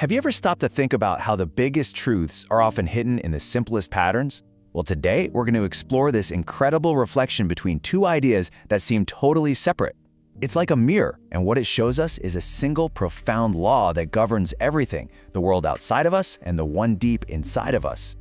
Have you ever stopped to think about how the biggest truths are often hidden in the simplest patterns? Well, today we're going to explore this incredible reflection between two ideas that seem totally separate. It's like a mirror, and what it shows us is a single profound law that governs everything, the world outside of us and the one deep inside of us.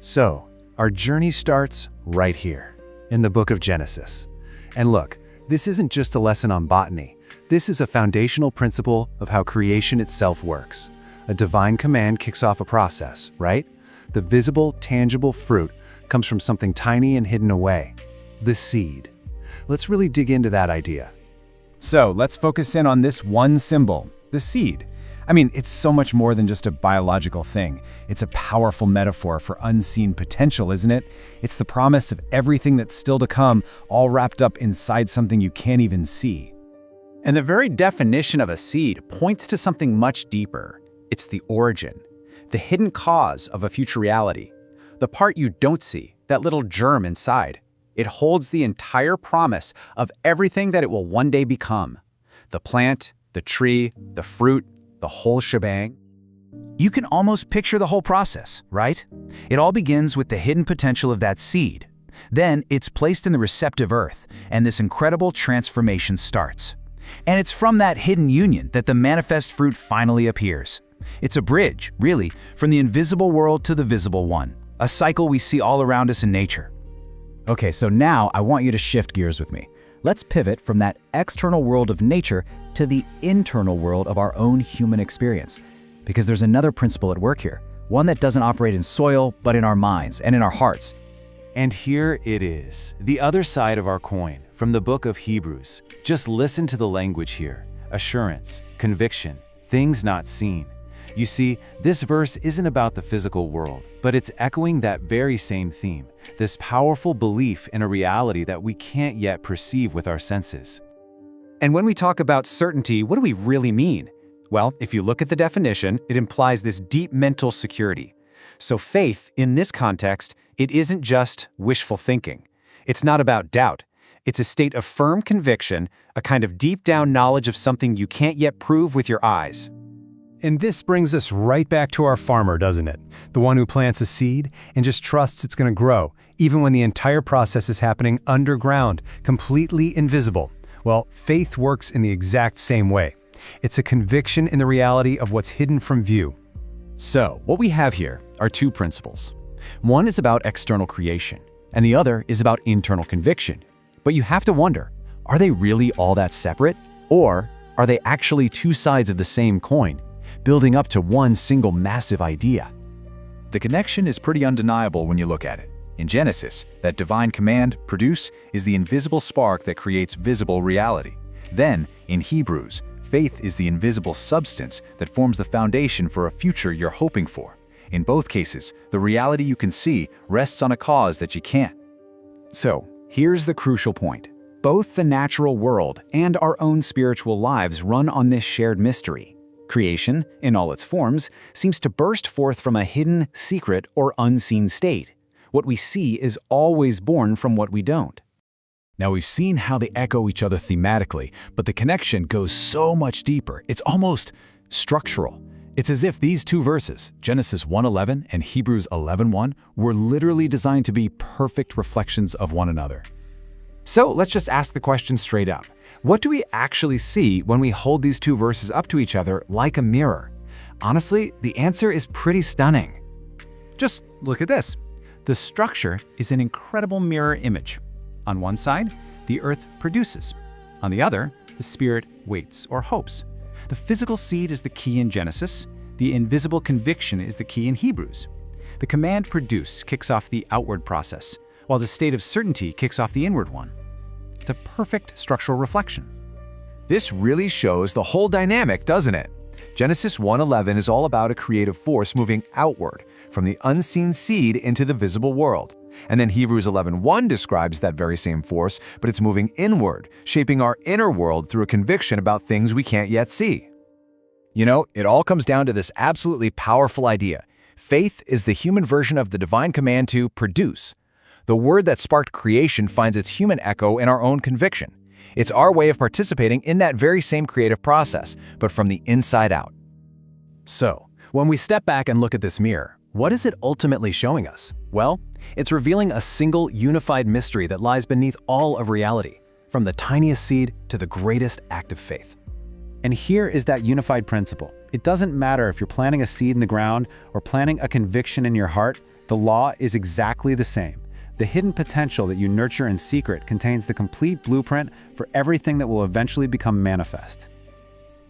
So, our journey starts right here, in the book of Genesis. And look, this isn't just a lesson on botany. This is a foundational principle of how creation itself works. A divine command kicks off a process, right? The visible, tangible fruit comes from something tiny and hidden away, the seed. Let's really dig into that idea. So let's focus in on this one symbol, the seed. I mean, it's so much more than just a biological thing. It's a powerful metaphor for unseen potential, isn't it? It's the promise of everything that's still to come, all wrapped up inside something you can't even see. And the very definition of a seed points to something much deeper. It's the origin, the hidden cause of a future reality. The part you don't see, that little germ inside. It holds the entire promise of everything that it will one day become. The plant, the tree, the fruit, the whole shebang. You can almost picture the whole process, right? It all begins with the hidden potential of that seed. Then it's placed in the receptive earth, and this incredible transformation starts. And it's from that hidden union that the manifest fruit finally appears. It's a bridge, really, from the invisible world to the visible one, a cycle we see all around us in nature. Okay, so now I want you to shift gears with me. Let's pivot from that external world of nature to the internal world of our own human experience. Because there's another principle at work here, one that doesn't operate in soil, but in our minds and in our hearts. And here it is, the other side of our coin, from the book of Hebrews. Just listen to the language here. Assurance, conviction, things not seen. You see, this verse isn't about the physical world, but it's echoing that very same theme, this powerful belief in a reality that we can't yet perceive with our senses. And when we talk about certainty, what do we really mean? Well, if you look at the definition, it implies this deep mental security. So faith, in this context, it isn't just wishful thinking. It's not about doubt. It's a state of firm conviction, a kind of deep-down knowledge of something you can't yet prove with your eyes. And this brings us right back to our farmer, doesn't it? The one who plants a seed and just trusts it's going to grow, even when the entire process is happening underground, completely invisible. Well, faith works in the exact same way. It's a conviction in the reality of what's hidden from view. So, what we have here are two principles. One is about external creation, and the other is about internal conviction. But you have to wonder, are they really all that separate? Or are they actually two sides of the same coin, building up to one single massive idea? The connection is pretty undeniable when you look at it. In Genesis, that divine command, produce, is the invisible spark that creates visible reality. Then, in Hebrews, faith is the invisible substance that forms the foundation for a future you're hoping for. In both cases, the reality you can see rests on a cause that you can't. So, here's the crucial point. Both the natural world and our own spiritual lives run on this shared mystery. Creation, in all its forms, seems to burst forth from a hidden, secret, or unseen state. What we see is always born from what we don't. Now we've seen how they echo each other thematically, but the connection goes so much deeper. It's almost structural. It's as if these two verses, Genesis 1:11 and Hebrews 11:1, were literally designed to be perfect reflections of one another. So let's just ask the question straight up. What do we actually see when we hold these two verses up to each other like a mirror? Honestly, the answer is pretty stunning. Just look at this. The structure is an incredible mirror image. On one side, the earth produces. On the other, the spirit waits or hopes. The physical seed is the key in Genesis. The invisible conviction is the key in Hebrews. The command produce kicks off the outward process, while the state of certainty kicks off the inward one. It's a perfect structural reflection. This really shows the whole dynamic, doesn't it? Genesis 1:11 is all about a creative force moving outward, from the unseen seed into the visible world. And then Hebrews 11:1 describes that very same force, but it's moving inward, shaping our inner world through a conviction about things we can't yet see. You know, it all comes down to this absolutely powerful idea. Faith is the human version of the divine command to produce. The word that sparked creation finds its human echo in our own conviction. It's our way of participating in that very same creative process, but from the inside out. So, When we step back and look at this mirror, what is it ultimately showing us? Well, it's revealing a single, unified mystery that lies beneath all of reality, from the tiniest seed to the greatest act of faith. And here is that unified principle. It doesn't matter if you're planting a seed in the ground or planting a conviction in your heart, the law is exactly the same. The hidden potential that you nurture in secret contains the complete blueprint for everything that will eventually become manifest.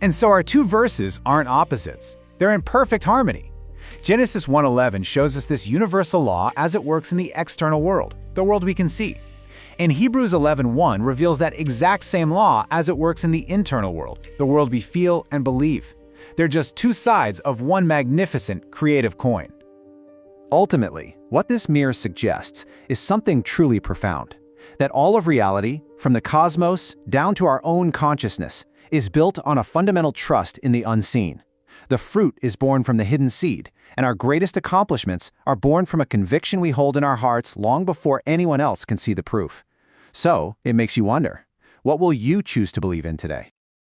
And so our two verses aren't opposites. They're in perfect harmony. Genesis 1:11 shows us this universal law as it works in the external world, the world we can see. And Hebrews 11:1 reveals that exact same law as it works in the internal world, the world we feel and believe. They're just two sides of one magnificent creative coin. Ultimately, what this mirror suggests is something truly profound. That all of reality, from the cosmos down to our own consciousness, is built on a fundamental trust in the unseen. The fruit is born from the hidden seed, and our greatest accomplishments are born from a conviction we hold in our hearts long before anyone else can see the proof. So, it makes you wonder, what will you choose to believe in today?